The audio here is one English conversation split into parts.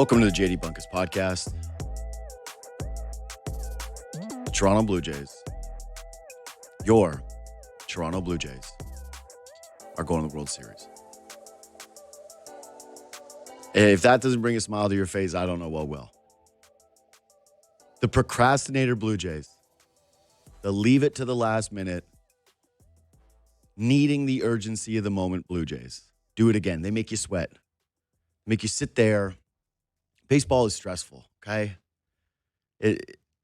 Welcome to the JD Bunkis podcast. Toronto Blue Jays, your Toronto Blue Jays, are going to the World Series. If that doesn't bring a smile to your face, I don't know what will. The procrastinator Blue Jays, the leave it to the last minute, needing the urgency of the moment Blue Jays. Do it again. They make you sweat. Make you sit there. Baseball is stressful, okay?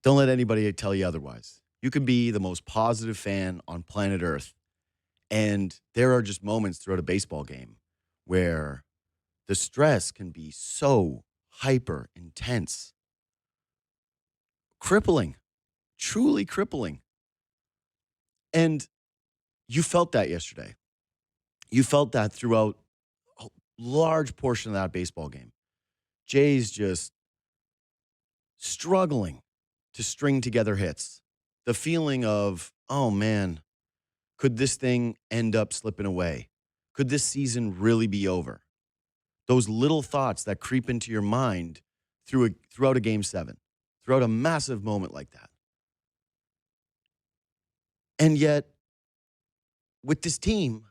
Don't let anybody tell you otherwise. You can be the most positive fan on planet Earth, and there are just moments throughout a baseball game where the stress can be so hyper intense, crippling, truly crippling. And you felt that yesterday. You felt that throughout a large portion of that baseball game. Jays just struggling to string together hits. The feeling of, oh man, could this thing end up slipping away? Could this season really be over? Those little thoughts that creep into your mind throughout a game 7, throughout a massive moment like that. And yet, with this team,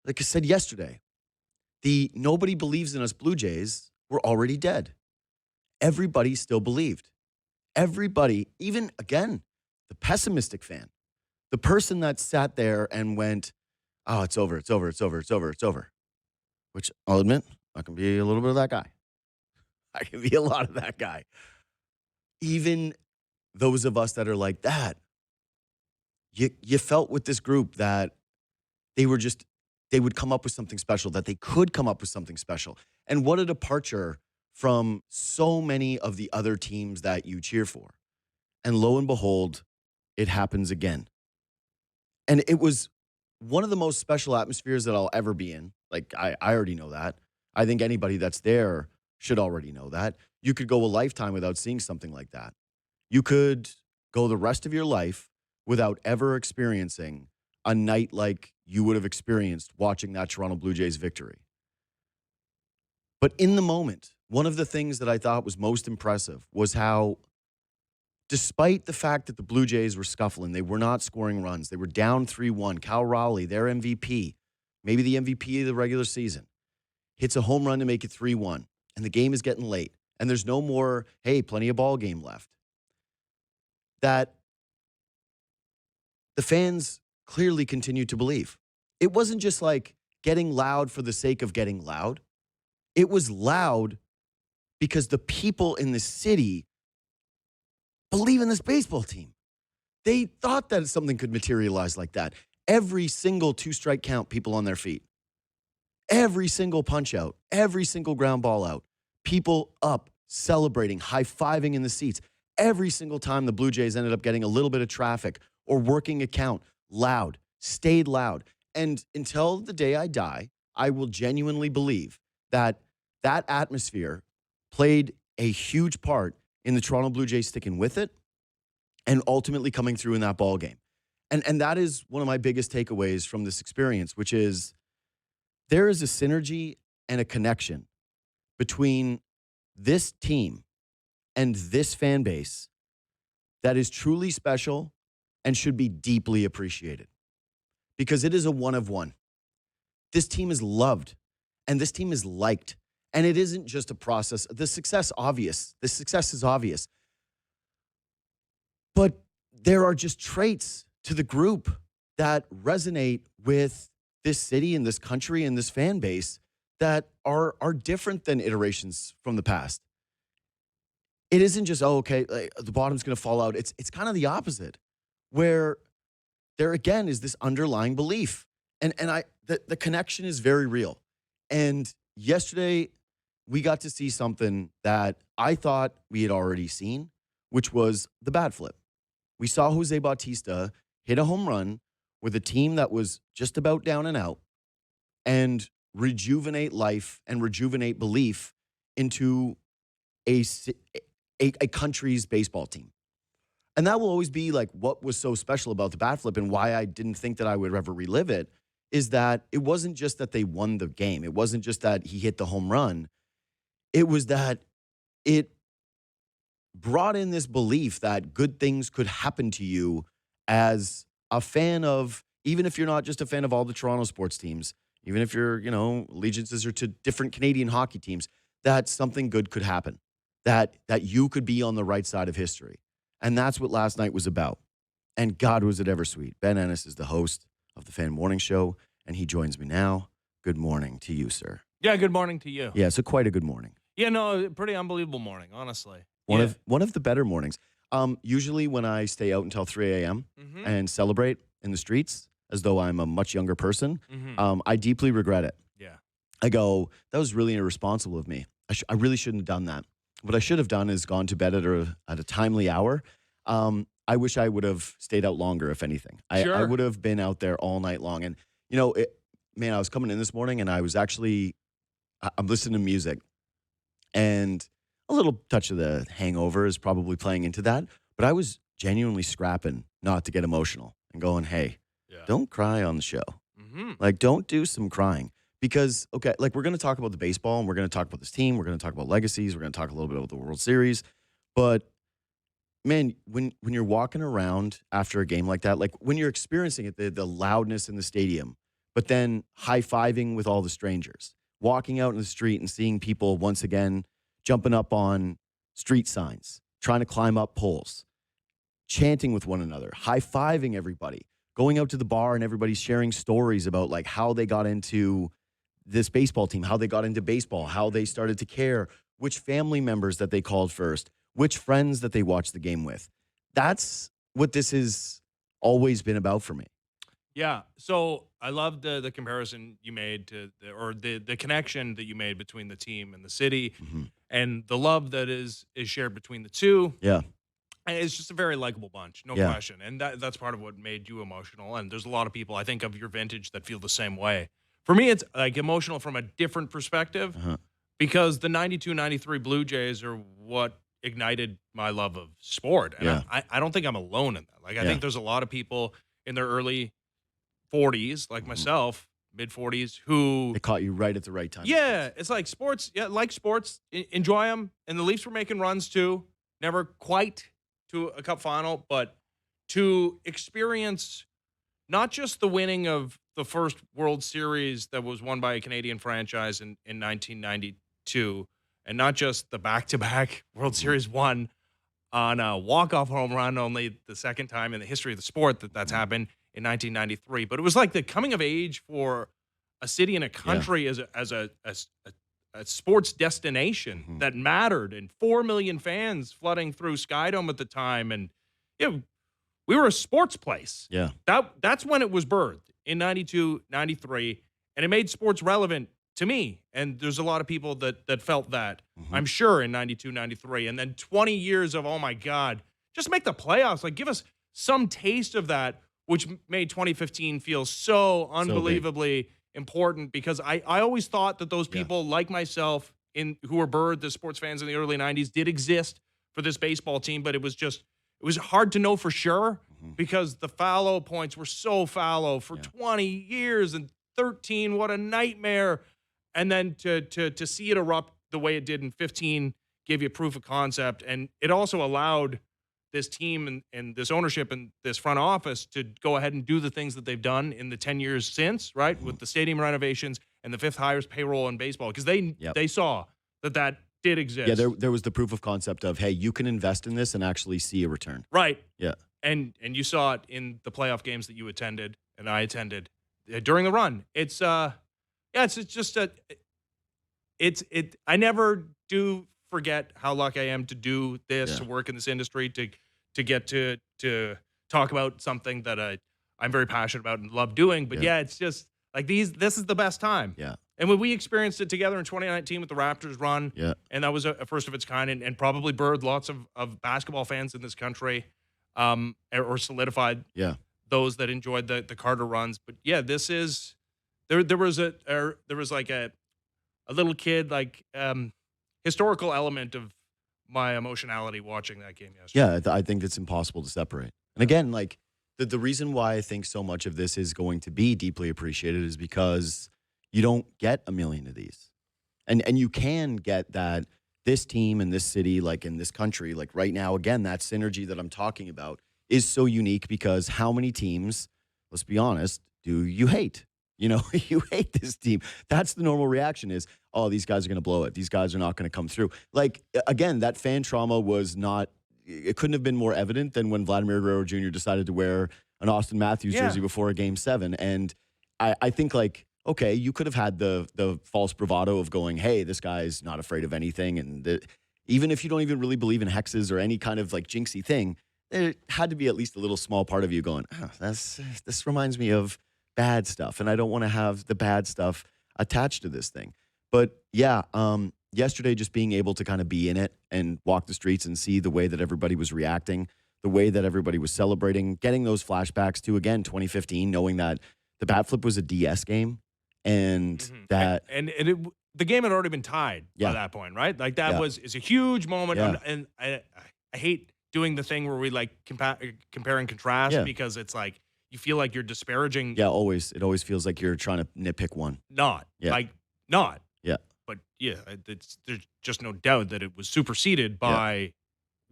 like I said yesterday, the nobody believes in us Blue Jays were already dead. Everybody still believed. Everybody, even, again, the pessimistic fan, the person that sat there and went, oh, it's over, it's over, it's over, it's over, it's over. Which I'll admit, I can be a little bit of that guy. I can be a lot of that guy. Even those of us that are like that, you felt with this group that they would come up with something special, that they could come up with something special. And what a departure from so many of the other teams that you cheer for. And lo and behold, it happens again. And it was one of the most special atmospheres that I'll ever be in. Like, I already know that. I think anybody that's there should already know that. You could go a lifetime without seeing something like that. You could go the rest of your life without ever experiencing a night like you would have experienced watching that Toronto Blue Jays victory. But in the moment, one of the things that I thought was most impressive was how, despite the fact that the Blue Jays were scuffling, they were not scoring runs, they were down 3-1. Cal Raleigh, their MVP, maybe the MVP of the regular season, hits a home run to make it 3-1, and the game is getting late, and there's no more, hey, plenty of ball game left. That the fans clearly continued to believe. It wasn't just like getting loud for the sake of getting loud. It was loud because the people in the city believe in this baseball team. They thought that something could materialize like that. Every single 2-strike count, people on their feet. Every single punch out, every single ground ball out, people up, celebrating, high-fiving in the seats. Every single time the Blue Jays ended up getting a little bit of traffic or working a count, loud, stayed loud. And until the day I die, I will genuinely believe that that atmosphere played a huge part in the Toronto Blue Jays sticking with it and ultimately coming through in that ball game. And that is one of my biggest takeaways from this experience, which is there is a synergy and a connection between this team and this fan base that is truly special and should be deeply appreciated, because it is a one of one. This team is loved and this team is liked. And it isn't just a process. The success is obvious. But there are just traits to the group that resonate with this city and this country and this fan base that are different than iterations from the past. It isn't just, oh, okay, like, the bottom's going to fall out. It's kind of the opposite, where there again is this underlying belief. And the connection is very real. And yesterday, we got to see something that I thought we had already seen, which was the bat flip. We saw Jose Bautista hit a home run with a team that was just about down and out and rejuvenate life and rejuvenate belief into a country's baseball team. And that will always be like what was so special about the bat flip and why I didn't think that I would ever relive it, is that it wasn't just that they won the game. It wasn't just that he hit the home run. It was that it brought in this belief that good things could happen to you as a fan of, even if you're not just a fan of all the Toronto sports teams, even if your, allegiances are to different Canadian hockey teams, that something good could happen, that you could be on the right side of history. And that's what last night was about. And God, was it ever sweet. Ben Ennis is the host of the Fan Morning Show, and he joins me now. Good morning to you, sir. Yeah, good morning to you. Yeah, so quite a good morning. Yeah, no, pretty unbelievable morning, honestly. One of the better mornings. Usually when I stay out until 3 a.m. And celebrate in the streets as though I'm a much younger person, I deeply regret it. Yeah. I go, that was really irresponsible of me. I really shouldn't have done that. What I should have done is gone to bed at a timely hour. I wish I would have stayed out longer, if anything. Sure. I would have been out there all night long. And, I was coming in this morning and I was actually, I'm listening to music. And a little touch of the hangover is probably playing into that. But I was genuinely scrapping not to get emotional and going, hey, don't cry on the show. Like, don't do some crying. Because, okay, like, we're going to talk about the baseball and we're going to talk about this team. We're going to talk about legacies. We're going to talk a little bit about the World Series. But, man, when you're walking around after a game like that, like when you're experiencing it, the loudness in the stadium, but then high-fiving with all the strangers, walking out in the street and seeing people once again jumping up on street signs, trying to climb up poles, chanting with one another, high-fiving everybody, going out to the bar and everybody's sharing stories about like how they got into this baseball team, how they got into baseball, how they started to care, which family members that they called first, which friends that they watched the game with. That's what this has always been about for me. Yeah. So I love the comparison you made to the connection that you made between the team and the city and the love that is shared between the two. Yeah. And it's just a very likable bunch, no question. And that's part of what made you emotional. And there's a lot of people, I think, of your vintage that feel the same way. For me, it's like emotional from a different perspective because the 92-93 Blue Jays are what ignited my love of sport. And I don't think I'm alone in that. Like, I think there's a lot of people in their early 40s, like myself, mid-40s, who... It caught you right at the right time. Yeah, it's like sports. Yeah, like sports. Enjoy them. And the Leafs were making runs, too. Never quite to a cup final, but to experience not just the winning of the first World Series that was won by a Canadian franchise in 1992, and not just the back-to-back World Series won on a walk-off home run, only the second time in the history of the sport that's happened in 1993. But it was like the coming of age for a city and a country as a sports destination that mattered, and 4 million fans flooding through Skydome at the time. And we were a sports place. Yeah. That's when it was birthed in 92, 93, and it made sports relevant to me. And there's a lot of people that felt that, I'm sure, in 92, 93. And then 20 years of, oh my God, just make the playoffs. Like, give us some taste of that, which made 2015 feel so unbelievably important, because I always thought that those people like myself who were birthed as sports fans in the early 90s did exist for this baseball team, but it was hard to know for sure because the fallow points were so fallow for 20 years, and 13, what a nightmare. And then to see it erupt the way it did in 15 gave you proof of concept, and it also allowed this team and this ownership and this front office to go ahead and do the things that they've done in the 10 years since, right? With the stadium renovations and the fifth highest payroll in baseball, because they saw that did exist. Yeah, there was the proof of concept of, hey, you can invest in this and actually see a return. Right. Yeah. And you saw it in the playoff games that you attended and I attended during the run. It's just I never do forget how lucky I am to do this, to work in this industry, to get to talk about something that I'm very passionate about and love doing. But it's just like this is the best time. Yeah. And when we experienced it together in 2019 with the Raptors run, and that was a first of its kind, and probably birthed lots of basketball fans in this country, or solidified those that enjoyed the Carter runs. But this is there was like a little kid, like historical element of my emotionality watching that game yesterday. Yeah, I think it's impossible to separate. And again, like the reason why I think so much of this is going to be deeply appreciated is because you don't get a million of these. And you can get that this team and this city, like in this country, like right now, again, that synergy that I'm talking about is so unique because how many teams, let's be honest, do you hate? You know, you hate this team. That's the normal reaction is, oh, these guys are going to blow it. These guys are not going to come through. Like, again, that fan trauma was not, it couldn't have been more evident than when Vladimir Guerrero Jr. decided to wear an Austin Matthews jersey before a Game 7. And I think, like, okay, you could have had the false bravado of going, hey, this guy's not afraid of anything. And even if you don't even really believe in hexes or any kind of, like, jinxy thing, there had to be at least a little small part of you going, oh, this reminds me of bad stuff, and I don't want to have the bad stuff attached to this thing. But yeah, yesterday just being able to kind of be in it and walk the streets and see the way that everybody was reacting, the way that everybody was celebrating, getting those flashbacks to, again, 2015, knowing that the bat flip was a DS game and that... The game had already been tied by that point, right? Like that is a huge moment. Yeah. And I hate doing the thing where we like compare and contrast because it's like, you feel like you're disparaging. Yeah, always. It always feels like you're trying to nitpick one. Not. Yeah. Not. Yeah. But yeah, there's just no doubt that it was superseded by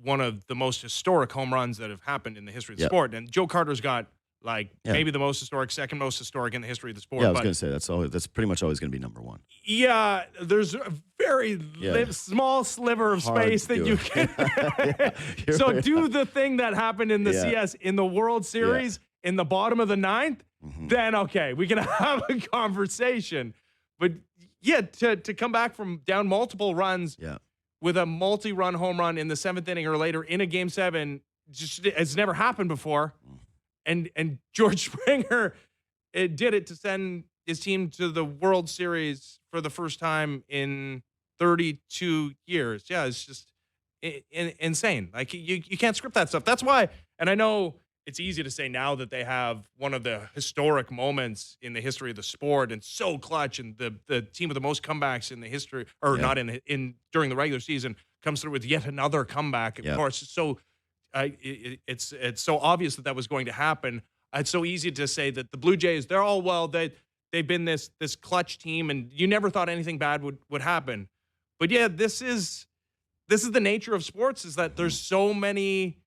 one of the most historic home runs that have happened in the history of the sport. And Joe Carter's got like maybe the most historic, second most historic in the history of the sport. Yeah, I was going to say that's pretty much always going to be number one. Yeah, there's a very small sliver of space that you can. So do the thing that happened in the CS in the World Series. In the bottom of the ninth, then okay, we can have a conversation. But yeah, to come back from down multiple runs with a multi-run home run in the 7th inning or later in a Game 7, just it's never happened before. And George Springer did it to send his team to the World Series for the first time in 32 years. Yeah, it's just insane. Like you can't script that stuff. That's why, and I know it's easy to say now that they have one of the historic moments in the history of the sport and so clutch, and the team with the most comebacks in the history, or not in during the regular season, comes through with yet another comeback. Of course, so it's so obvious that was going to happen. It's so easy to say that the Blue Jays, they're all they've been this clutch team, and you never thought anything bad would happen. But yeah, this is the nature of sports, is that there's so many.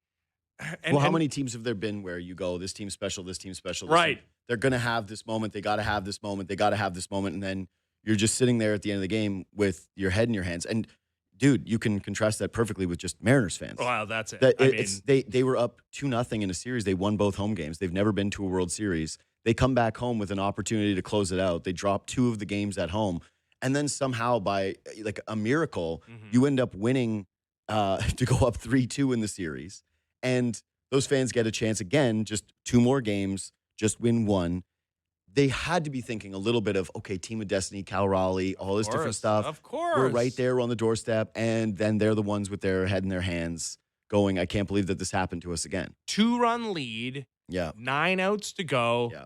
How many teams have there been where you go, this team's special, this team's special? They're going to have this moment. They got to have this moment. They got to have this moment. And then you're just sitting there at the end of the game with your head in your hands. And, dude, you can contrast that perfectly with just Mariners fans. Wow, that's it. They were up 2-0 in a series. They won both home games. They've never been to a World Series. They come back home with an opportunity to close it out. They drop 2 of the games at home. And then somehow by, like, a miracle, you end up winning to go up 3-2 in the series. And those fans get a chance again, just 2 more games, just win 1. They had to be thinking a little bit of, okay, Team of Destiny, Cal Raleigh, all this different stuff. Of course. We're right there on the doorstep. And then they're the ones with their head in their hands going, I can't believe that this happened to us again. 2-run lead. Yeah. 9 outs to go. Yeah.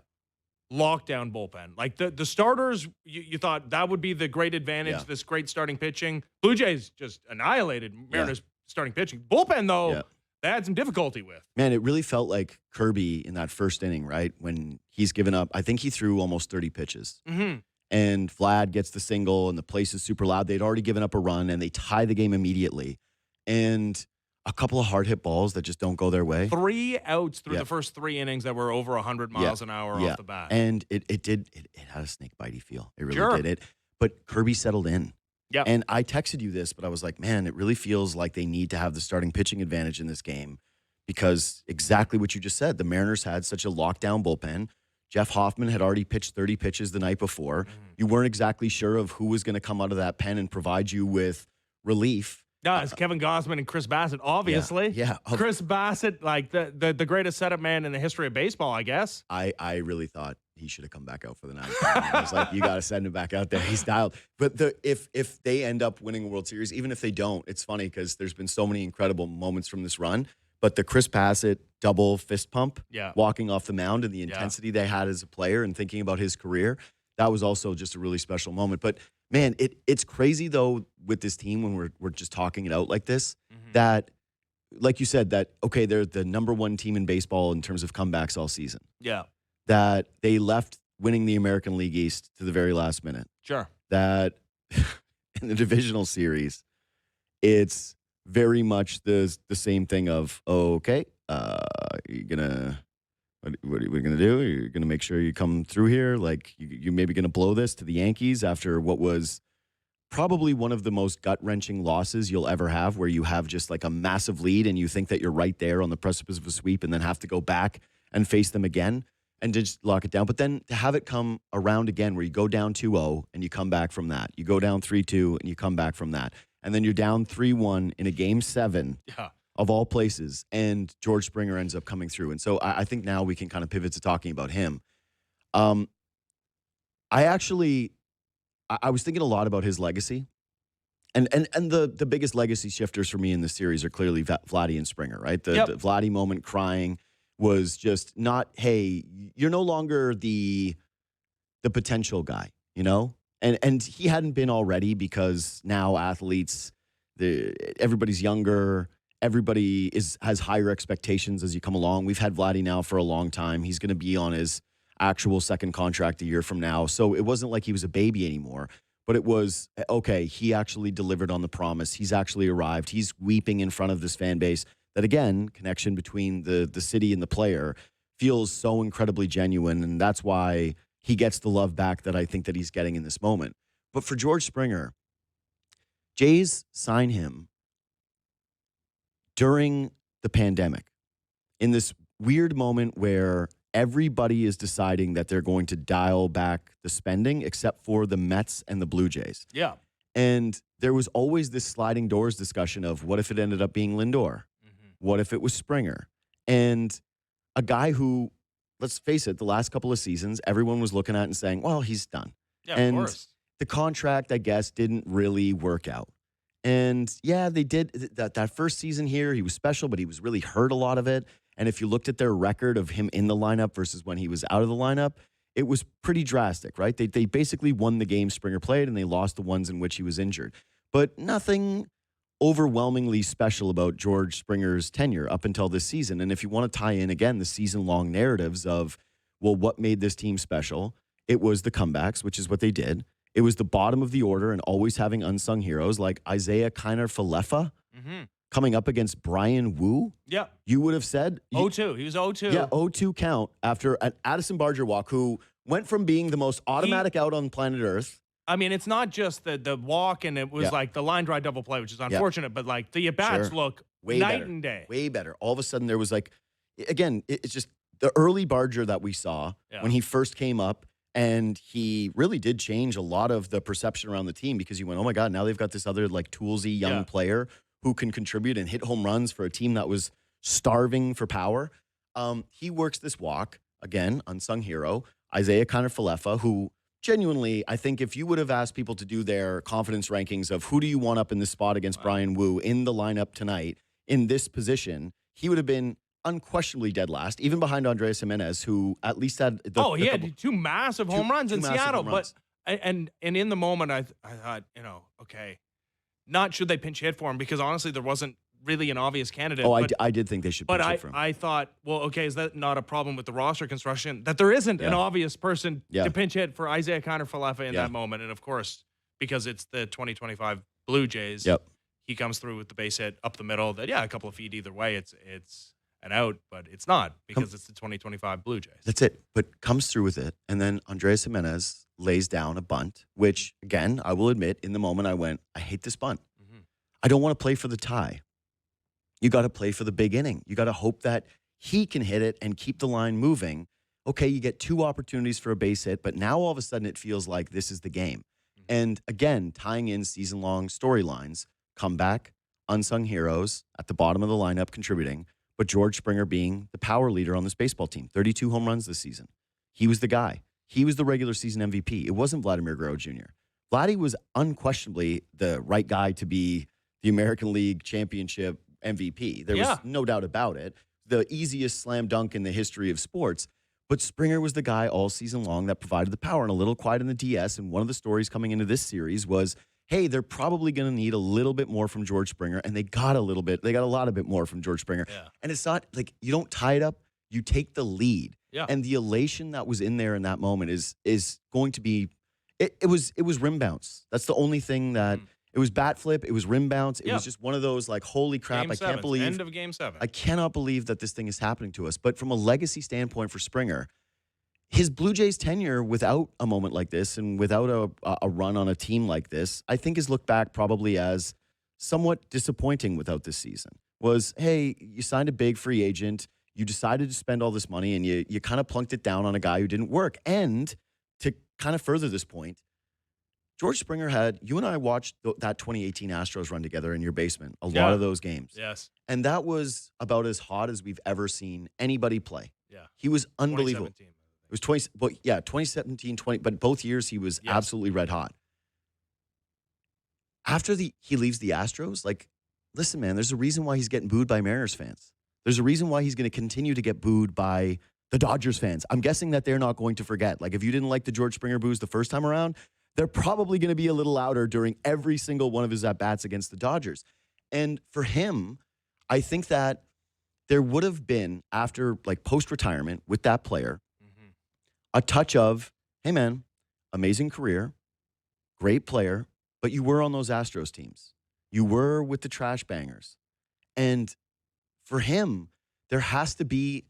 Lockdown bullpen. Like the starters, you thought that would be the great advantage, this great starting pitching. Blue Jays just annihilated Mariners starting pitching. Bullpen, though, they had some difficulty with. Man, it really felt like Kirby in that first inning, right? When he's given up, I think he threw almost 30 pitches. And Vlad gets the single, and the place is super loud. They'd already given up a run, and they tie the game immediately. And a couple of hard hit balls that just don't go their way. 3 outs through the first 3 innings that were over 100 miles an hour off the bat. And it had a snake bitey feel. It really did it. But Kirby settled in. Yeah. And I texted you this, but I was like, man, it really feels like they need to have the starting pitching advantage in this game, because exactly what you just said. The Mariners had such a lockdown bullpen. Jeff Hoffman had already pitched 30 pitches the night before. You weren't exactly sure of who was going to come out of that pen and provide you with relief. No, it's Kevin Gausman and Chris Bassett, obviously. Yeah. Chris Bassett, like the greatest setup man in the history of baseball, I guess. I really thought he should have come back out for the ninth. I was like, you got to send him back out there. He's dialed. But if they end up winning a World Series, even if they don't, it's funny because there's been so many incredible moments from this run. But the Chris Bassett double fist pump, walking off the mound, and the intensity they had as a player and thinking about his career, that was also just a really special moment. But man, it's crazy though with this team when we're just talking it out like this, that, like you said, that okay, they're the number 1 team in baseball in terms of comebacks all season. Yeah. That they left winning the American League East to the very last minute. Sure. That in the divisional series, it's very much the same thing of, okay, you're gonna what are we gonna do? You're gonna make sure you come through here. Like you maybe gonna blow this to the Yankees after what was probably one of the most gut-wrenching losses you'll ever have, where you have just like a massive lead and you think that you're right there on the precipice of a sweep and then have to go back and face them again and just lock it down. But then to have it come around again where you go down 2-0 and you come back from that. You go down 3-2 and you come back from that. And then you're down 3-1 in a game 7 of all places, and George Springer ends up coming through. And so I think now we can kind of pivot to talking about him. I was thinking a lot about his legacy. And the biggest legacy shifters for me in this series are clearly Vlatty and Springer, right? The Vlatty moment crying was just not, hey, you're no longer the potential guy, you know? And he hadn't been already, because now athletes, everybody's younger, everybody has higher expectations as you come along. We've had Vlatty now for a long time. He's going to be on his actual second contract a year from now. So it wasn't like he was a baby anymore. But it was, okay, he actually delivered on the promise. He's actually arrived. He's weeping in front of this fan base that, again, connection between the city and the player feels so incredibly genuine. And that's why he gets the love back that I think that he's getting in this moment. But for George Springer, Jays sign him during the pandemic in this weird moment where everybody is deciding that they're going to dial back the spending except for the Mets and the Blue Jays. Yeah. And there was always this sliding doors discussion of what if it ended up being Lindor? What if it was Springer? And a guy who, let's face it, the last couple of seasons, everyone was looking at and saying, well, he's done. Yeah, and of course. The contract, I guess, didn't really work out. And yeah, they did that first season here. He was special, but he was really hurt a lot of it. And if you looked at their record of him in the lineup versus when he was out of the lineup, it was pretty drastic, right? They basically won the game Springer played, and they lost the ones in which he was injured. But nothing overwhelmingly special about George Springer's tenure up until this season. And if you want to tie in, again, the season-long narratives of, well, what made this team special? It was the comebacks, which is what they did. It was the bottom of the order and always having unsung heroes like Isaiah Kiner-Falefa coming up against Brian Wu. Yeah. You would have said 0-2. He was 0-2. Yeah, 0-2 count after an Addison Barger walk, who went from being the most automatic out on planet Earth. I mean, it's not just the walk, and it was like the line drive double play, which is unfortunate, but like the at-bats look way night better. and day. Way better. All of a sudden there was like, again, it's just the early Barger that we saw when he first came up, and he really did change a lot of the perception around the team, because you went, oh my God, now they've got this other like toolsy young player who can contribute and hit home runs for a team that was starving for power. He works this walk, again, unsung hero, Isaiah Kiner-Falefa, who genuinely, I think if you would have asked people to do their confidence rankings of who do you want up in this spot against Brian Wu in the lineup tonight in this position, he would have been unquestionably dead last, even behind Andres Jimenez, who at least had he had two massive home runs in Seattle. But and in the moment, I thought, okay, not should they pinch hit for him, because honestly, there wasn't really an obvious candidate. Oh, I did think they should pinch hit for him. But I thought, well, okay, is that not a problem with the roster construction, that there isn't an obvious person to pinch hit for Isaiah Kiner-Falefa in that moment? And of course, because it's the 2025 Blue Jays, he comes through with the base hit up the middle. That a couple of feet either way, it's an out, but it's not, because it's the 2025 Blue Jays. That's it. But comes through with it, and then Andres Jimenez lays down a bunt, which, again, I will admit, in the moment I went, I hate this bunt. I don't want to play for the tie. You got to play for the big inning. You got to hope that he can hit it and keep the line moving. Okay, you get 2 opportunities for a base hit, but now all of a sudden it feels like this is the game. And again, tying in season-long storylines, comeback, unsung heroes at the bottom of the lineup contributing, but George Springer being the power leader on this baseball team. 32 home runs this season. He was the guy. He was the regular season MVP. It wasn't Vladimir Guerrero Jr. Vladdy was unquestionably the right guy to be the American League Championship MVP. There was no doubt about it. The easiest slam dunk in the history of sports. But Springer was the guy all season long that provided the power, and a little quiet in the DS. And one of the stories coming into this series was, hey, they're probably going to need a little bit more from George Springer. And they got a lot of bit more from George Springer. Yeah. And it's not like you don't tie it up, you take the lead. Yeah. And the elation that was in there in that moment is going to be, it was rim bounce. That's the only thing that It was bat flip. It was rim bounce. It Yeah. was just one of those like, holy crap, Game I seven. can't believe. End of game 7. I cannot believe that this thing is happening to us. But from a legacy standpoint for Springer, his Blue Jays tenure without a moment like this and without a run on a team like this, I think is looked back probably as somewhat disappointing without this season. Was, hey, you signed a big free agent. You decided to spend all this money and you kind of plunked it down on a guy who didn't work. And to kind of further this point, George Springer you and I watched that 2018 Astros run together in your basement, a lot of those games. Yes. And that was about as hot as we've ever seen anybody play. Yeah. He was unbelievable. 2017. It was 2017, 20, but both years he was absolutely red hot. After he leaves the Astros, like, listen, man, there's a reason why he's getting booed by Mariners fans. There's a reason why he's going to continue to get booed by the Dodgers fans. I'm guessing that they're not going to forget. Like, if you didn't like the George Springer boos the first time around, they're probably going to be a little louder during every single one of his at-bats against the Dodgers. And for him, I think that there would have been, after like post-retirement with that player, a touch of, hey man, amazing career, great player, but you were on those Astros teams. You were with the trash bangers. And for him, there has to be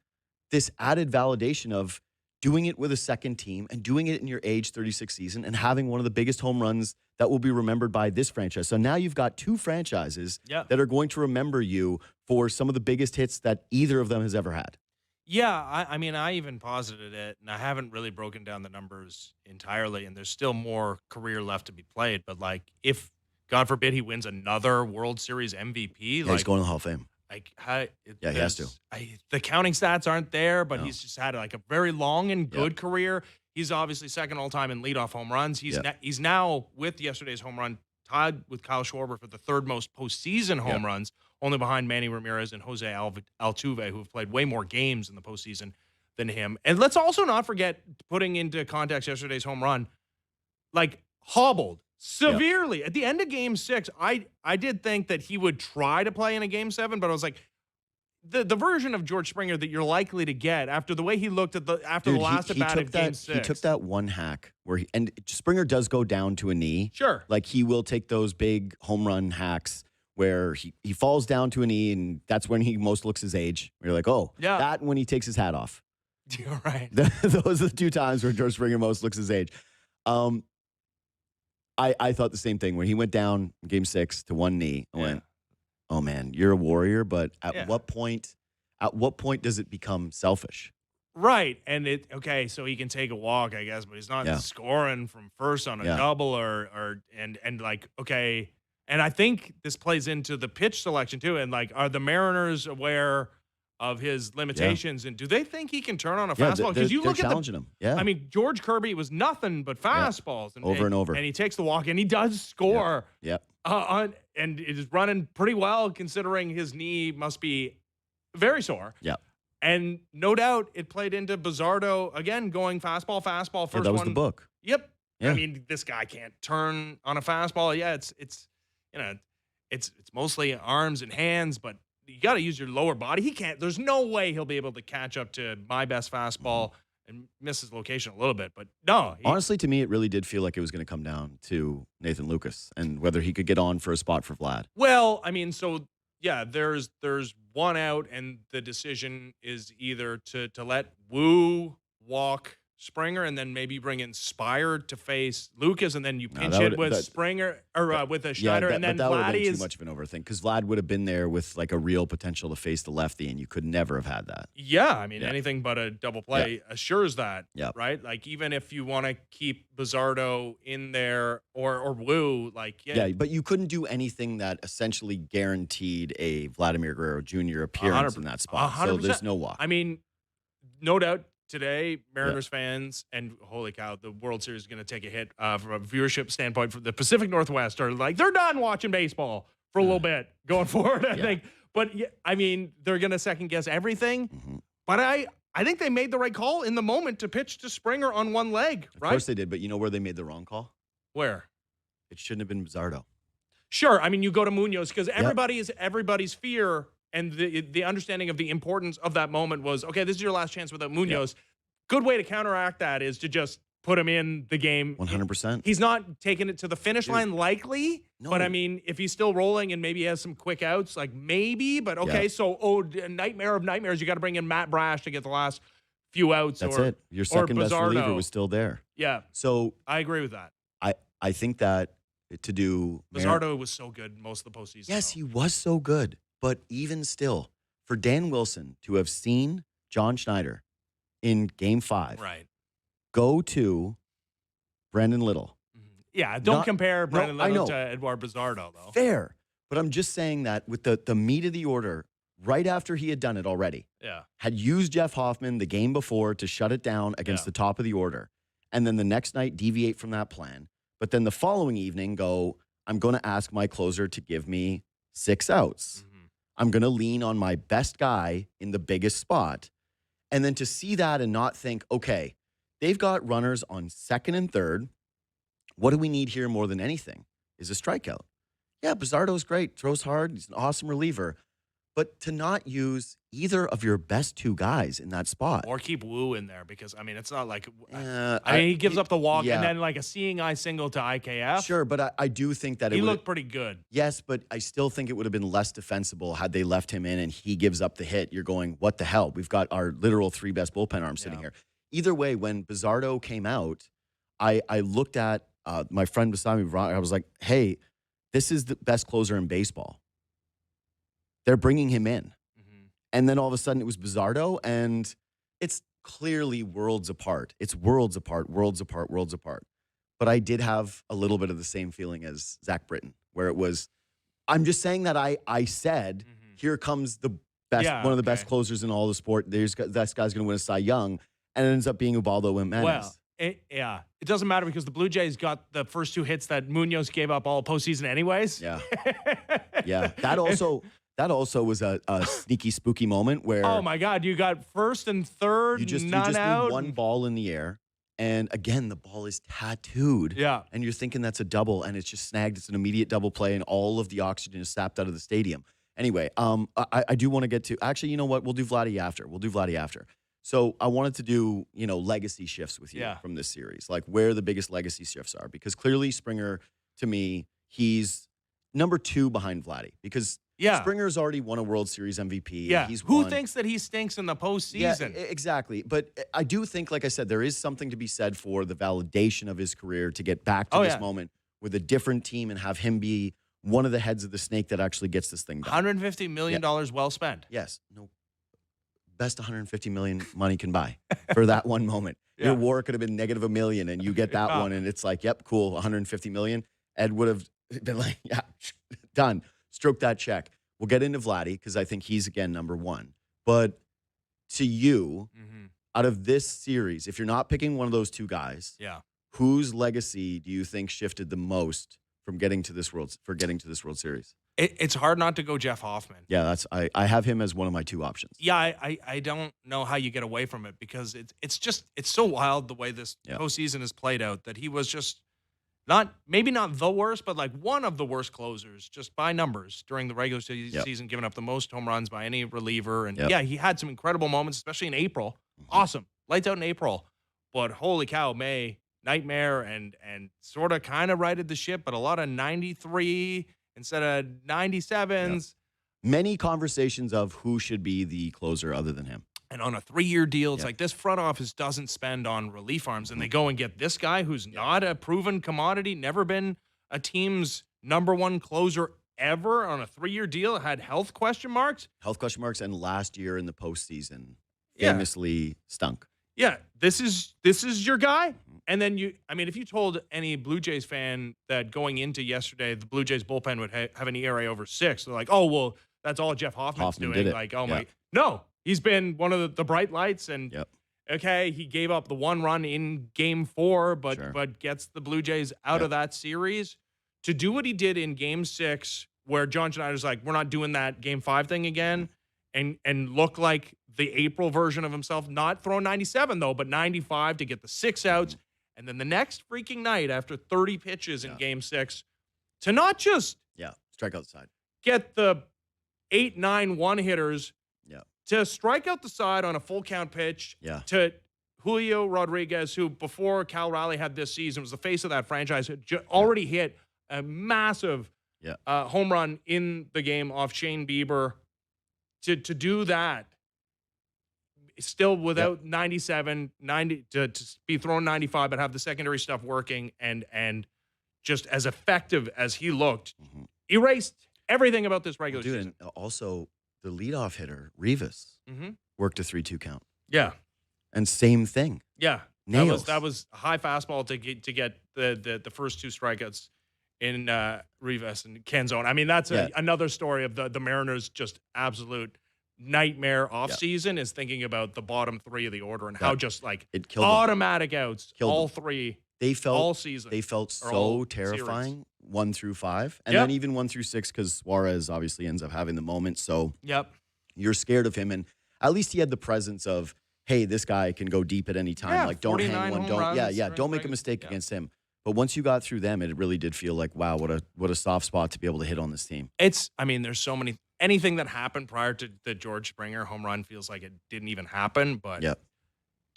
this added validation of doing it with a second team and doing it in your age 36 season and having one of the biggest home runs that will be remembered by this franchise. So now you've got 2 franchises that are going to remember you for some of the biggest hits that either of them has ever had. Yeah, I mean, I even posited it, and I haven't really broken down the numbers entirely, and there's still more career left to be played. But, like, if, God forbid, he wins another World Series MVP. Yeah, he's going to the Hall of Fame. Like, he has to. The counting stats aren't there, but he's just had, like, a very long and good career. He's obviously second all-time in leadoff home runs. He's now, with yesterday's home run, tied with Kyle Schwarber for the 3rd most postseason home runs, only behind Manny Ramirez and Jose Altuve, who have played way more games in the postseason than him. And let's also not forget, putting into context yesterday's home run, like, hobbled severely. At the end of game 6, I did think that he would try to play in a game 7, but I was like, the version of George Springer that you're likely to get after the way he looked at the last at bat in game 6. He took that one hack where and Springer does go down to a knee. Sure. Like, he will take those big home run hacks where he falls down to a knee, and that's when he most looks his age. You're like, oh, that and when he takes his hat off. You're right. Those are the 2 times where George Springer most looks his age. I thought the same thing when he went down in game 6 to one knee. I went, oh man, you're a warrior, but at what point does it become selfish? Right. And so he can take a walk, I guess, but he's not scoring from first on a double and like, okay. And I think this plays into the pitch selection too. And like, are the Mariners aware of his limitations? And do they think he can turn on a fastball? Because you look at him. Yeah. I mean, George Kirby was nothing but fastballs and over. And he takes the walk and he does score. Yeah. And it is running pretty well considering his knee must be very sore. Yeah. And no doubt it played into Bizzardo again going fastball first one. That was the book. Yep. Yeah. I mean, this guy can't turn on a fastball. Yeah, it's mostly arms and hands, but you got to use your lower body. He can't. There's no way he'll be able to catch up to my best fastball and miss his location a little bit. But no. Honestly, to me, it really did feel like it was going to come down to Nathan Lucas and whether he could get on for a spot for Vlad. Well, I mean, so yeah, there's one out, and the decision is either to let Wu walk Springer and then maybe bring Inspired to face Lucas, and then you pinch it with Springer or with a Schneider, and then that would have Vlatty been is too much of an overthink because Vlad would have been there with like a real potential to face the lefty, and you could never have had that. Yeah, I mean anything but a double play assures that, Yeah. right? Like even if you want to keep Bizzardo in there or Wu, like but you couldn't do anything that essentially guaranteed a Vladimir Guerrero Jr. appearance in that spot. 100%. So there's no walk. I mean, no doubt. Today, Mariners fans, and holy cow, the World Series is going to take a hit from a viewership standpoint. From the Pacific Northwest are like, they're done watching baseball for a little bit going forward, I think. But, I mean, they're going to second-guess everything. Mm-hmm. But I think they made the right call in the moment to pitch to Springer on one leg, right? Of course they did, but you know where they made the wrong call? Where? It shouldn't have been Bizzardo. Sure. I mean, you go to Munoz because everybody's fear. And the understanding of the importance of that moment was, okay, this is your last chance without Munoz. Yep. Good way to counteract that is to just put him in the game. 100%. He's not taking it to the finish line likely, No. But I mean, if he's still rolling and maybe he has some quick outs, like maybe. But okay, Yeah. so nightmare of nightmares, you got to bring in Matt Brash to get the last few outs. That's or it. Your or second best reliever Bizzardo. was still there. Yeah, So I agree with that. I think that to do Bizzardo was so good most of the postseason. Yes, though. he was so good. But even still, for Dan Wilson to have seen John Schneider in Game 5, Right. go to Brandon Little. Yeah, don't compare Brandon I Little know. to Edward Bizzardo, though. Fair. But I'm just saying that with the meat of the order, right after he had done it already, Yeah. had used Jeff Hoffman the game before to shut it down against the top of the order, and then the next night deviate from that plan. But then the following evening go, I'm going to ask my closer to give me 6 outs. I'm going to lean on my best guy in the biggest spot. And then to see that and not think, okay, they've got runners on second and third. What do we need here more than anything is a strikeout. Yeah, Bizzardo's great, throws hard, he's an awesome reliever. But to not use either of your best 2 guys in that spot. Or keep Wu in there because, I mean, it's not like I mean, he gives up the walk yeah. and then like a seeing eye single to IKF. Sure, but I do think that He it looked pretty good. Yes, but I still think it would have been less defensible had they left him in and he gives up the hit. You're going, what the hell? We've got our literal 3 best bullpen arms sitting here. Either way, when Bizzardo came out, I looked at my friend beside me, I was like, hey, this is the best closer in baseball. They're bringing him in. And then all of a sudden it was Bizzardo, and it's clearly worlds apart. It's worlds apart, worlds apart, worlds apart. But I did have a little bit of the same feeling as Zach Britton, where it was, I'm just saying that I said, here comes the best, one of the best closers in all the sport. This guy's going to win a Cy Young, and it ends up being Ubaldo Jimenez. Well, it doesn't matter because the Blue Jays got the first 2 hits that Munoz gave up all postseason anyways. Yeah. Yeah. That also was a sneaky, spooky moment where. Oh my God! You got first and third, you just out. need one ball in the air, and again the ball is tattooed. Yeah, and you're thinking that's a double, and it's just snagged. It's an immediate double play, and all of the oxygen is sapped out of the stadium. Anyway, I do want to get to. Actually, you know what? We'll do Vlatty after. So I wanted to do legacy shifts with you from this series, like where the biggest legacy shifts are, because clearly Springer, to me, he's number 2 behind Vlatty because. Yeah. Springer's already won a World Series MVP. Yeah. Who won. thinks that he stinks in the postseason? Yeah, exactly. But I do think, like I said, there is something to be said for the validation of his career to get back to this moment with a different team and have him be one of the heads of the snake that actually gets this thing done. $150 million well spent. Yes. No. Best $150 million money can buy for that one moment. Your WAR could have been negative $1 million, and you get that one, and it's like, yep, cool, $150 million. Ed would have been like, yeah, done. Stroke that check. We'll get into Vlatty because I think he's, again, number 1. But to you, out of this series, if you're not picking one of those 2 guys, whose legacy do you think shifted the most from getting to this World Series? It's hard not to go Jeff Hoffman. Yeah, I have him as one of my 2 options. Yeah, I don't know how you get away from it because it's so wild the way this postseason has played out that he was just maybe not the worst, but like one of the worst closers just by numbers during the regular season, giving up the most home runs by any reliever. And he had some incredible moments, especially in April. Awesome. Lights out in April. But holy cow, May, nightmare and sort of kind of righted the ship, but a lot of 93 instead of 97s. Many conversations of who should be the closer other than him. And on a 3-year deal, it's like this front office doesn't spend on relief arms, and they go and get this guy who's not a proven commodity, never been a team's number 1 closer ever on a 3-year deal, had health question marks. And last year in the postseason famously stunk. Yeah, this is your guy. And then if you told any Blue Jays fan that going into yesterday, the Blue Jays bullpen would have an ERA over 6, they're like, oh, well, that's all Jeff Hoffman's doing. Did it. Like, oh my, no. He's been one of the bright lights, and okay, he gave up the 1 run in Game 4, but gets the Blue Jays out of that series. To do what he did in Game 6, where John Schneider's like, we're not doing that Game 5 thing again, and look like the April version of himself, not throwing 97 though, but 95 to get the 6 outs, and then the next freaking night after 30 pitches in Game 6, to not just strike outside, get the 8, 9 1-hitters. To strike out the side on a full count pitch to Julio Rodriguez, who before Cal Raleigh had this season was the face of that franchise, had already hit a massive Yeah. home run in the game off Shane Bieber. To do that, still without 97, 90, to be throwing 95, but have the secondary stuff working and just as effective as he looked, erased everything about this regular season. And also the leadoff hitter, Rivas, worked a 3-2 count. Yeah. And same thing. Yeah. Nails. That was a high fastball to get the first 2 strikeouts in Rivas and Ken zone. I mean, that's another story of the Mariners' just absolute nightmare offseason is thinking about the bottom 3 of the order and how just like it killed automatic outs, all them. 3 they felt all season. They felt so terrifying, 1 through 5. And then even 1 through 6, because Suarez obviously ends up having the moment. So you're scared of him. And at least he had the presence of, hey, this guy can go deep at any time. Like, don't hang one. Don't make a mistake against him. But once you got through them, it really did feel like, wow, what a soft spot to be able to hit on this team. There's so many. Anything that happened prior to the George Springer home run feels like it didn't even happen. But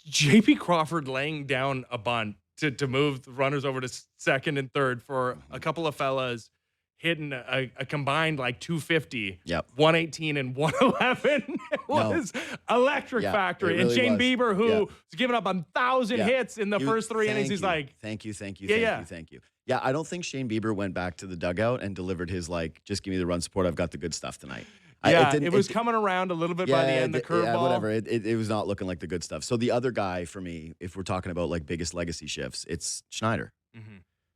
J.P. Crawford laying down a bunt to move the runners over to second and third for a couple of fellas hitting a combined like 250, 118 and 111. It was electric factory. Really and Shane was. Bieber, who was giving up 1,000 hits in the first 3 innings, he's like, thank you. Yeah, I don't think Shane Bieber went back to the dugout and delivered his, like, just give me the run support. I've got the good stuff tonight. It was coming around a little bit by the end, the curveball. Yeah, whatever. It was not looking like the good stuff. So the other guy for me, if we're talking about, like, biggest legacy shifts, it's Schneider.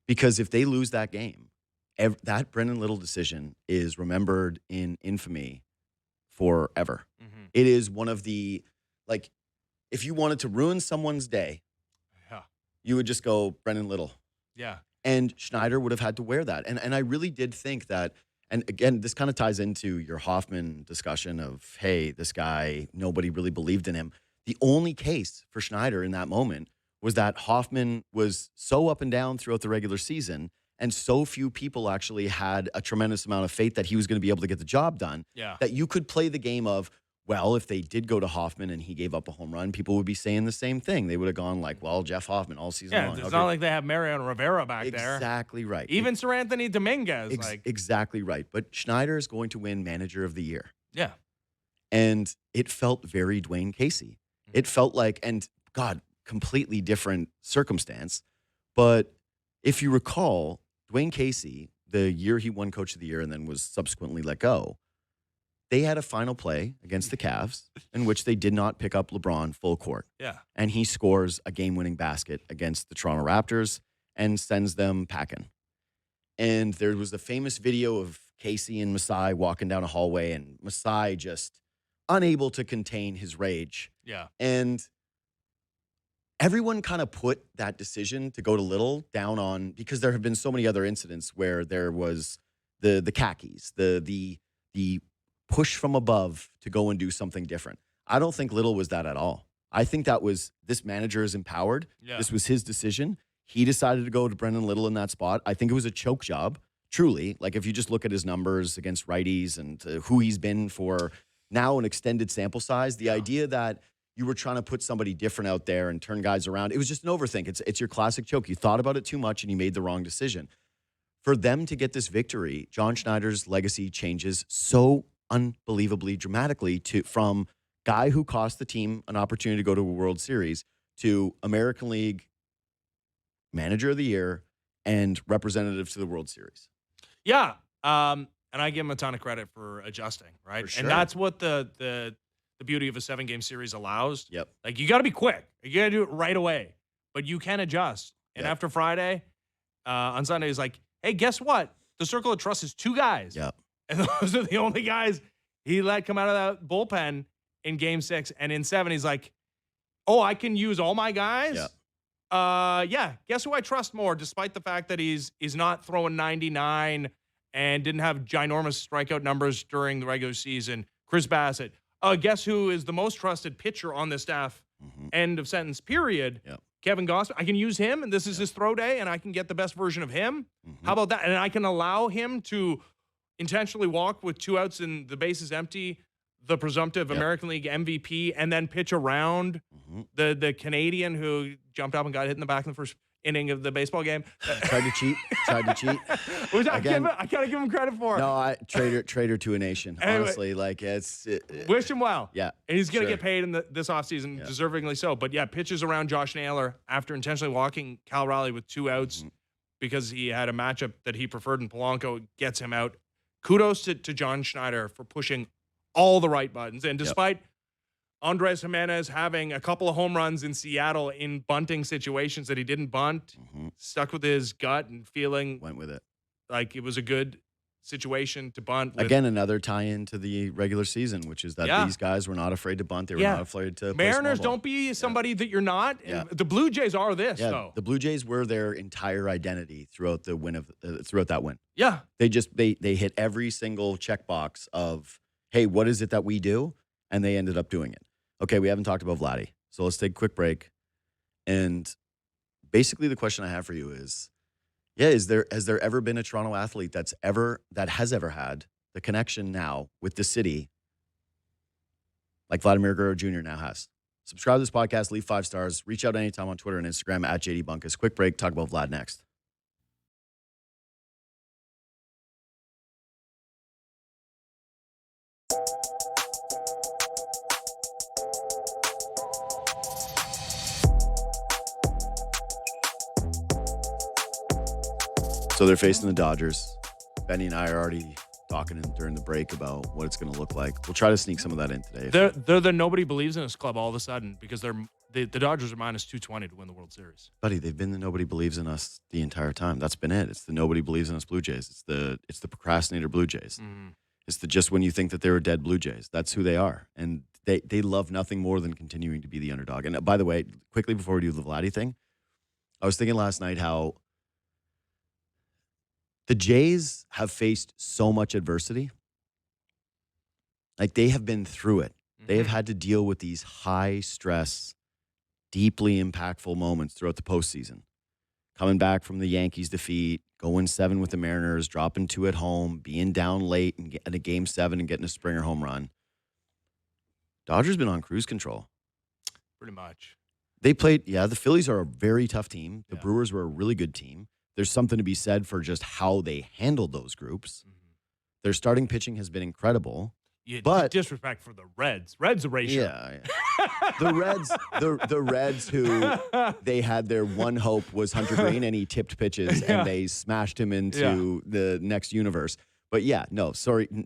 Because if they lose that game, that Brendan Little decision is remembered in infamy forever. It is one of the, like, if you wanted to ruin someone's day, you would just go Brendan Little. Yeah. And Schneider would have had to wear that. And I really did think that, and again, this kind of ties into your Hoffman discussion of, hey, this guy, nobody really believed in him. The only case for Schneider in that moment was that Hoffman was so up and down throughout the regular season, and so few people actually had a tremendous amount of faith that he was going to be able to get the job done, that you could play the game of, well, if they did go to Hoffman and he gave up a home run, people would be saying the same thing. They would have gone like, well, Jeff Hoffman all season long. It's not like they have Mariano Rivera back there. Exactly right. Even Sir Anthony Dominguez. Exactly right. But Schneider is going to win Manager of the Year. Yeah. And it felt very Dwayne Casey. It felt like, and God, completely different circumstance. But if you recall, Dwayne Casey, the year he won Coach of the Year and then was subsequently let go, they had a final play against the Cavs in which they did not pick up LeBron full court. Yeah. And he scores a game-winning basket against the Toronto Raptors and sends them packing. And there was a famous video of Casey and Masai walking down a hallway and Masai just unable to contain his rage. Yeah. And everyone kind of put that decision to go to Little down on, because there have been so many other incidents where there was the khakis, the push from above to go and do something different. I don't think Little was that at all. I think that was, this manager is empowered. Yeah. This was his decision. He decided to go to Brendan Little in that spot. I think it was a choke job, truly. Like, if you just look at his numbers against righties and who he's been for now an extended sample size, the idea that you were trying to put somebody different out there and turn guys around, it was just an overthink. It's your classic choke. You thought about it too much and you made the wrong decision. For them to get this victory, John Schneider's legacy changes so unbelievably dramatically from guy who cost the team an opportunity to go to a World Series to American League Manager of the Year and representative to the World Series. Yeah. And I give him a ton of credit for adjusting, right? For sure. And that's what the beauty of a 7-game series allows. Yep. Like, you got to be quick. You got to do it right away. But you can adjust. And after Friday, on Sunday, he's like, hey, guess what? The circle of trust is 2 guys. Yep. And those are the only guys he let come out of that bullpen in Game 6. And in 7, he's like, oh, I can use all my guys? Yep. Guess who I trust more, despite the fact that he's not throwing 99 and didn't have ginormous strikeout numbers during the regular season? Chris Bassett. Guess who is the most trusted pitcher on the staff? End of sentence, period. Yep. Kevin Gossman. I can use him, and this is his throw day, and I can get the best version of him. How about that? And I can allow him to intentionally walk with 2 outs and the bases empty, the presumptive American League MVP, and then pitch around the Canadian who jumped up and got hit in the back in the first inning of the baseball game. Tried to cheat. Which I Again, gotta give him credit for. No, traitor to a nation. Anyway, honestly, like wish him well. Yeah, and he's gonna sure. get paid in this offseason, deservingly so. But yeah, pitches around Josh Naylor after intentionally walking Cal Raleigh with 2 outs because he had a matchup that he preferred in Polanco, gets him out. Kudos to John Schneider for pushing all the right buttons, and despite Andres Jimenez having a couple of home runs in Seattle in bunting situations that he didn't bunt, stuck with his gut and feeling went with it like it was a good situation to bunt. Again, another tie-in to the regular season, which is that these guys were not afraid to bunt. They were not afraid to play Mariners, small ball. don't be somebody that you're not. And the Blue Jays are this, though. The Blue Jays were their entire identity throughout the win of throughout that win. Yeah. They hit every single checkbox of, hey, what is it that we do? And they ended up doing it. Okay, we haven't talked about Vlatty, so let's take a quick break. And basically the question I have for you is, has there ever been a Toronto athlete that has ever had the connection now with the city like Vladimir Guerrero Jr. now has? Subscribe to this podcast, leave 5 stars, reach out anytime on Twitter and Instagram at JD Bunkis. Quick break, talk about Vlad next. So they're facing the Dodgers. Benny and I are already talking during the break about what it's going to look like. We'll try to sneak some of that in today. They're the nobody believes in us club all of a sudden because the Dodgers are minus 220 to win the World Series. Buddy, they've been the nobody believes in us the entire time. That's been it. It's the nobody believes in us Blue Jays. It's the procrastinator Blue Jays. It's the just when you think that they were dead Blue Jays. That's who they are. And they love nothing more than continuing to be the underdog. And by the way, quickly before we do the Vlatty thing, I was thinking last night how the Jays have faced so much adversity. Like, they have been through it. They have had to deal with these high-stress, deeply impactful moments throughout the postseason. Coming back from the Yankees defeat, going 7 with the Mariners, dropping 2 at home, being down late and getting a Game 7 and getting a Springer home run. Dodgers been on cruise control. Pretty much. They played, the Phillies are a very tough team. The Brewers were a really good team. There's something to be said for just how they handled those groups. Their starting pitching has been incredible. But disrespect for the Reds. Reds erasure. Yeah. The Reds who they had their one hope was Hunter Green, and he tipped pitches and they smashed him into the next universe. But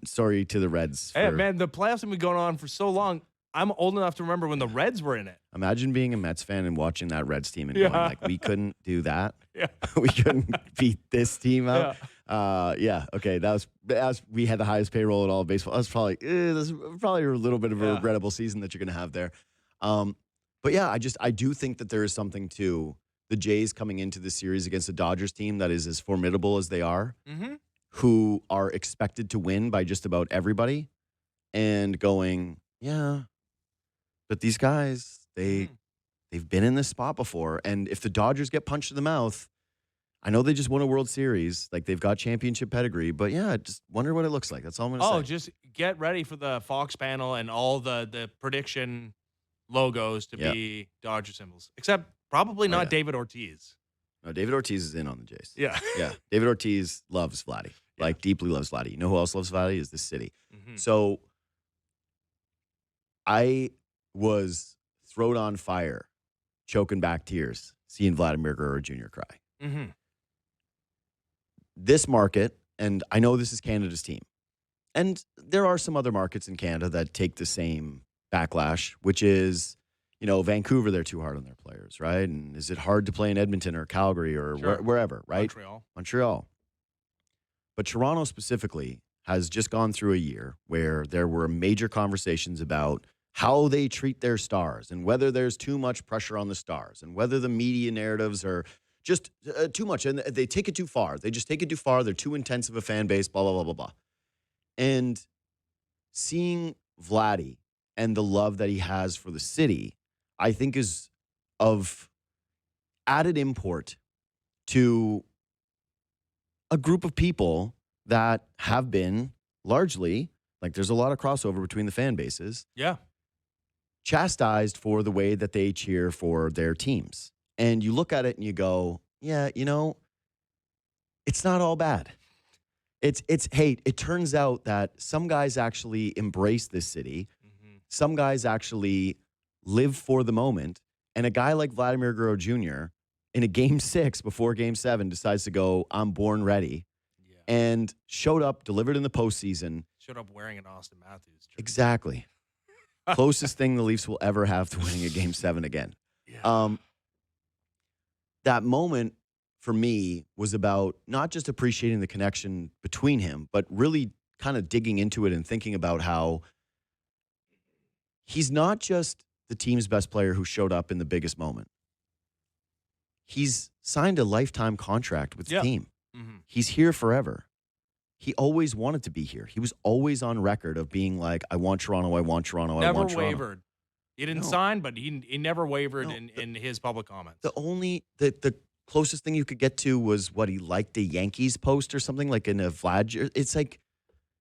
sorry to the Reds. Hey, man, the playoffs have been going on for so long. I'm old enough to remember when the Reds were in it. Imagine being a Mets fan and watching that Reds team and going like, we couldn't do that. Yeah. We couldn't beat this team up. Okay. That was we had the highest payroll in all of baseball. That's probably a little bit of a regrettable season that you're going to have there. But I do think that there is something to the Jays coming into the series against the Dodgers team that is as formidable as they are, who are expected to win by just about everybody, and going, but these guys, they've been in this spot before. And if the Dodgers get punched in the mouth, I know they just won a World Series. Like, they've got championship pedigree. But, just wonder what it looks like. That's all I'm going to say. Just get ready for the Fox panel and all the prediction logos to be Dodger symbols. Except probably not David Ortiz. No, David Ortiz is in on the Jays. Yeah. Yeah. David Ortiz loves Vlatty. Like, deeply loves Vlatty. You know who else loves Vlatty? Is the city. So I was thrown on fire, choking back tears, seeing Vladimir Guerrero Jr. cry. This market, and I know this is Canada's team, and there are some other markets in Canada that take the same backlash, which is, Vancouver, they're too hard on their players, right? And is it hard to play in Edmonton or Calgary or wherever, right? Montreal. But Toronto specifically has just gone through a year where there were major conversations about how they treat their stars and whether there's too much pressure on the stars and whether the media narratives are just too much. And they take it too far. They just take it too far. They're too intense of a fan base, blah, blah, blah, blah, blah. And seeing Vlatty and the love that he has for the city, I think is of added import to a group of people that have been largely, like, there's a lot of crossover between the fan bases. Yeah. Chastised for the way that they cheer for their teams. And you look at it and you go, yeah, it's not all bad. Hey, it turns out that some guys actually embrace this city. Mhm. Some guys actually live for the moment. And a guy like Vladimir Guerrero Jr. in a game 6 before game 7 decides to go, I'm born ready, Yeah. and showed up, delivered in the postseason. Showed up wearing an Austin Matthews jersey. Exactly. Closest thing the Leafs will ever have to winning a game 7 again. Yeah. That moment for me was about not just appreciating the connection between him, but really kind of digging into it and thinking about how he's not just the team's best player who showed up in the biggest moment. He's signed a lifetime contract with the Yeah. team. Mhm. He's here forever. He always wanted to be here. He was always on record of being like, I want Toronto, I want Toronto, I Never want Toronto. wavered. He didn't No. sign, but he never wavered No, in his public comments. The closest thing you could get to was what he liked a Yankees post or something like in a Vlad. It's like,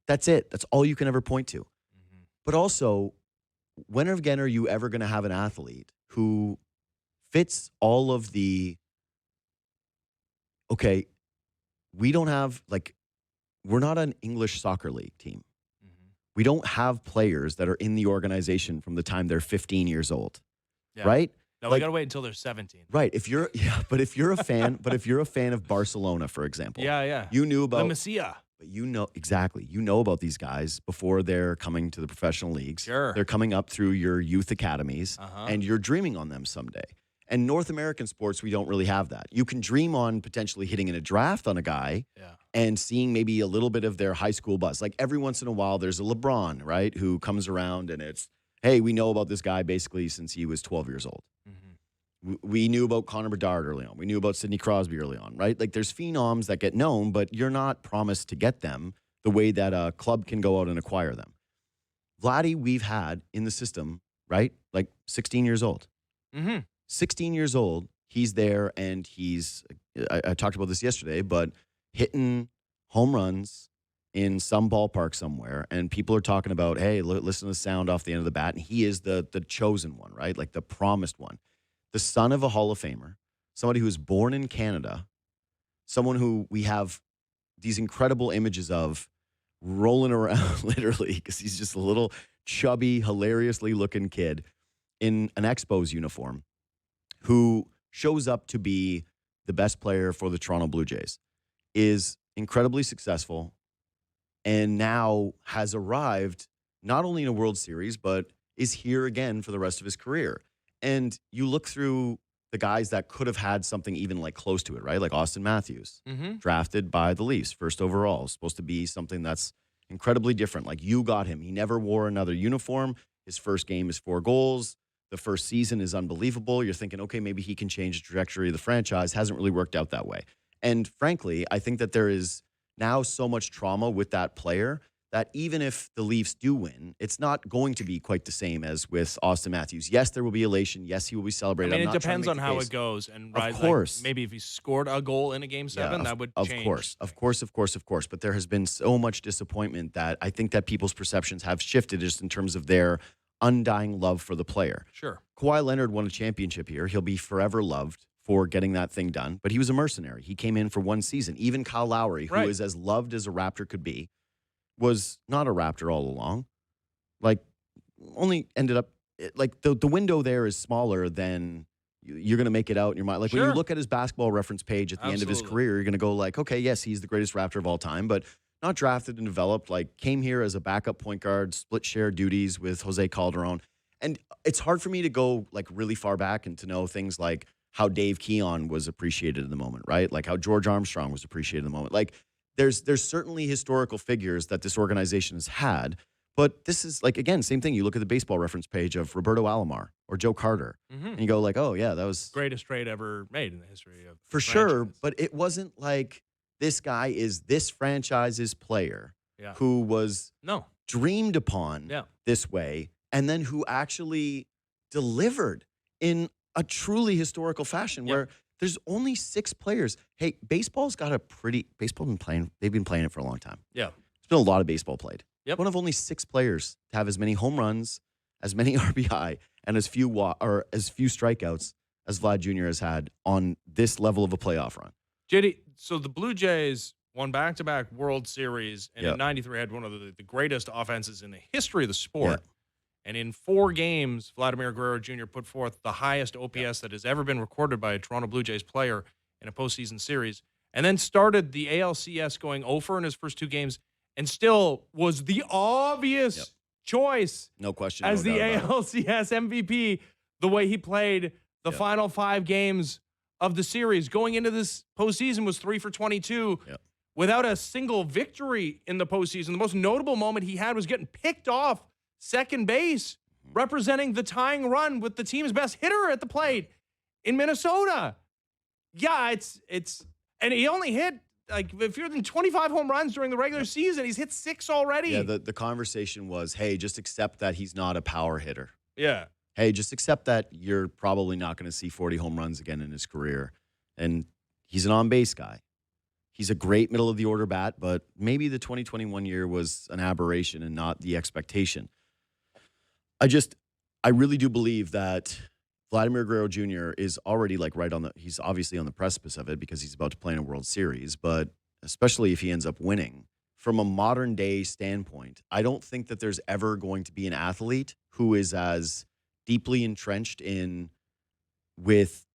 that's it. That's all you can ever point to. Mhm. But also, when again are you ever going to have an athlete who fits all of the, okay, we don't have, like, we're not an English soccer league team. Mhm. We don't have players that are in the organization from the time they're 15 years old, Yeah. right? No, we Like- gotta wait until they're 17. Right. But if you're a fan of Barcelona, for example, Yeah. you knew The about, Messiah. but exactly, you know about these guys before they're coming to the professional leagues. Sure. They're coming up through your youth academies, Uh-huh. and you're dreaming on them someday. And North American sports, we don't really have that. You can dream on potentially hitting in a draft on a guy Yeah. and seeing maybe a little bit of their high school buzz. Like every once in a while, there's a LeBron, right, who comes around and it's, hey, we know about this guy basically since he was 12 years old. Mhm. We knew about Connor Bedard early on. We knew about Sidney Crosby early on, right? Like there's phenoms that get known, but you're not promised to get them the way that a club can go out and acquire them. Vlatty, we've had in the system, right? Like 16 years old. Mhm. 16 years old, he's there and he's, I talked about this yesterday, but hitting home runs in some ballpark somewhere. And people are talking about, hey, listen to the sound off the end of the bat. And he is the chosen one, right? Like the promised one. The son of a Hall of Famer, somebody who was born in Canada, someone who we have these incredible images of rolling around literally because he's just a little chubby, hilariously looking kid in an Expos uniform who shows up to be the best player for the Toronto Blue Jays, is incredibly successful, and now has arrived not only in a World Series, but is here again for the rest of his career. And you look through the guys that could have had something even like close to it, right? Like Austin Matthews, Mhm. drafted by the Leafs, first overall, supposed to be something that's incredibly different. Like you got him. He never wore another uniform. His first game is 4 goals. The first season is unbelievable. You're thinking, okay, maybe he can change the trajectory of the franchise. Hasn't really worked out that way. And frankly, I think that there is now so much trauma with that player that even if the Leafs do win, it's not going to be quite the same as with Austin Matthews. Yes, there will be elation. Yes, he will be I celebrated. mean, I'm it not trying to depends make on the how case. it goes. And Of right, course. like maybe if he scored a goal in a game 7, that would change. Of course. But there has been so much disappointment that I think that people's perceptions have shifted just in terms of their undying love for the player. Sure. Kawhi Leonard won a championship here. He'll be forever loved for getting that thing done. But he was a mercenary. He came in for one season. Even Kyle Lowry, who Right. is as loved as a Raptor could be, was not a Raptor all along. Like, only ended up, like, the window there is smaller than you're going to make it out in your mind. Like, when you Sure. look at his basketball reference page at the end of his Absolutely. career, you're going to go like, okay, yes, he's the greatest Raptor of all time, but not drafted and developed, like came here as a backup point guard, split share duties with Jose Calderon. And it's hard for me to go like really far back and to know things like how Dave Keon was appreciated in the moment, right? Like how George Armstrong was appreciated in the moment. Like there's certainly historical figures that this organization has had, but this is like, again, same thing. You look at the baseball reference page of Roberto Alomar or Joe Carter Mhm. and you go like, oh yeah, that was Greatest trade ever made in the history of for the sure. franchise. But it wasn't like this guy is this franchise's player Yeah. who was No. dreamed upon Yeah. this way and then who actually delivered in a truly historical fashion Yep. where there's only 6 players. Hey, baseball's got a they've been playing it for a long time. Yeah. There's been a lot of baseball played. Yep. One of only 6 players to have as many home runs, as many RBI, and as few strikeouts as Vlad Jr. has had on this level of a playoff run. JD, so the Blue Jays won back-to-back World Series, and Yep. in 93 had one of the greatest offenses in the history of the sport. Yep. And in 4 games, Vladimir Guerrero Jr. put forth the highest OPS that has ever been recorded by a Toronto Blue Jays player in a postseason series, and then started the ALCS going 0 in his first 2 games, and still was the obvious choice No question. as no the doubt about it. ALCS MVP, the way he played the Yep. final 5 games of the series. Going into this postseason was 3 for 22 Yep. without a single victory in the postseason. The most notable moment he had was getting picked off second base, representing the tying run with the team's best hitter at the plate in Minnesota. Yeah, it's and he only hit like fewer than 25 home runs during the regular season. He's hit 6 already. Yeah, the conversation was, hey, just accept that he's not a power hitter. Yeah. Hey, just accept that you're probably not going to see 40 home runs again in his career. And he's an on-base guy. He's a great middle-of-the-order bat, but maybe the 2021 year was an aberration and not the expectation. I really do believe that Vladimir Guerrero Jr. is already like he's obviously on the precipice of it because he's about to play in a World Series, but especially if he ends up winning, from a modern day standpoint, I don't think that there's ever going to be an athlete who is as deeply entrenched with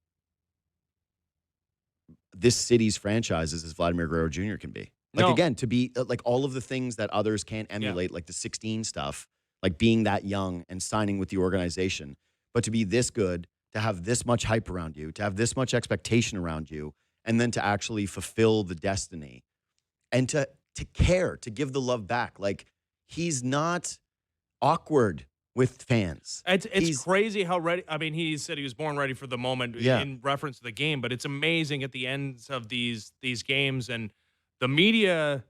this city's franchises as Vladimir Guerrero Jr. can be. Like, No. again, to be like all of the things that others can't emulate, like the 16 stuff, like being that young and signing with the organization, but to be this good, to have this much hype around you, to have this much expectation around you, and then to actually fulfill the destiny and to care, to give the love back. Like, he's not awkward with fans. It's crazy how ready. I mean, he said he was born ready for the moment in reference to the game, but it's amazing at the ends of these games and the media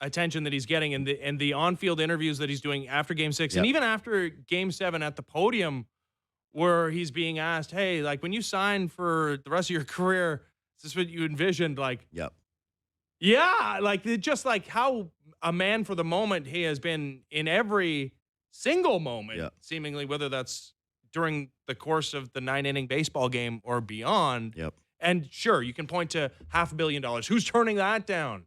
attention that he's getting and the on-field interviews that he's doing after Game 6 and even after Game 7 at the podium, where he's being asked, "Hey, like when you sign for the rest of your career, is this what you envisioned?" Like, yeah, like just like how a man for the moment he has been in every single moment, seemingly, whether that's during the course of the 9-inning baseball game or beyond. And sure, you can point to $500 million. Who's turning that down?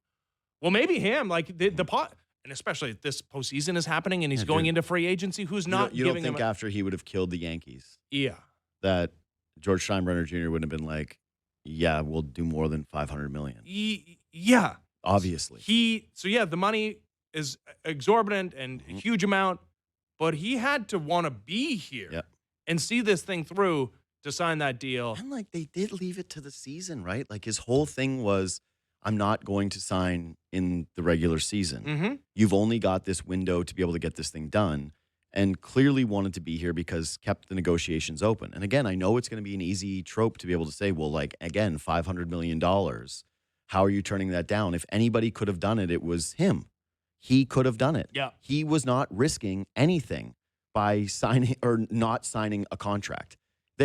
Well, maybe him. Like and especially if this postseason is happening and he's going into free agency. Who's not? You don't think after he would have killed the Yankees, that George Steinbrenner Jr. wouldn't have been like, "Yeah, we'll do more than $500 million." Yeah, obviously. The money is exorbitant and a huge amount, but he had to want to be here and see this thing through to sign that deal. And like they did leave it to the season, right? Like his whole thing was, I'm not going to sign in the regular season. You've only got this window to be able to get this thing done, and clearly wanted to be here because kept the negotiations open. And again, I know it's going to be an easy trope to be able to say, well, like, again, $500 million. How are you turning that down? If anybody could have done it, it was him. He could have done it. Yeah. He was not risking anything by signing or not signing a contract.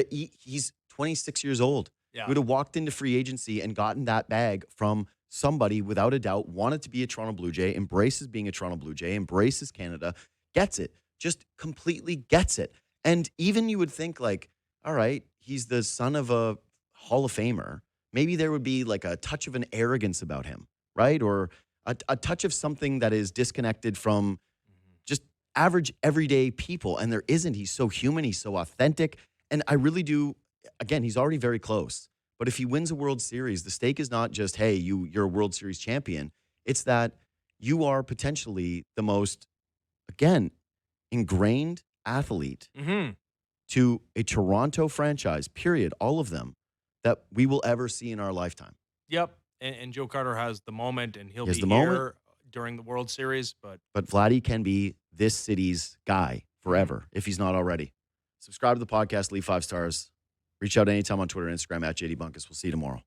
He's 26 years old. He would have walked into free agency and gotten that bag from somebody without a doubt, wanted to be a Toronto Blue Jay, embraces being a Toronto Blue Jay, embraces Canada, gets it, just completely gets it. And even you would think like, all right, he's the son of a Hall of Famer. Maybe there would be like a touch of an arrogance about him, right? Or a touch of something that is disconnected from just average, everyday people. And there isn't. He's so human. He's so authentic. And I really do, again, he's already very close. But if he wins a World Series, the stake is not just, hey, you're a World Series champion. It's that you are potentially the most, again, ingrained athlete to a Toronto franchise, period, all of them, that we will ever see in our lifetime. Yep. And Joe Carter has the moment, and he'll be the here moment. During the World Series. But Vlatty can be this city's guy forever, if he's not already. Subscribe to the podcast, leave 5 stars. Reach out anytime on Twitter and Instagram at JD Bunkis. We'll see you tomorrow.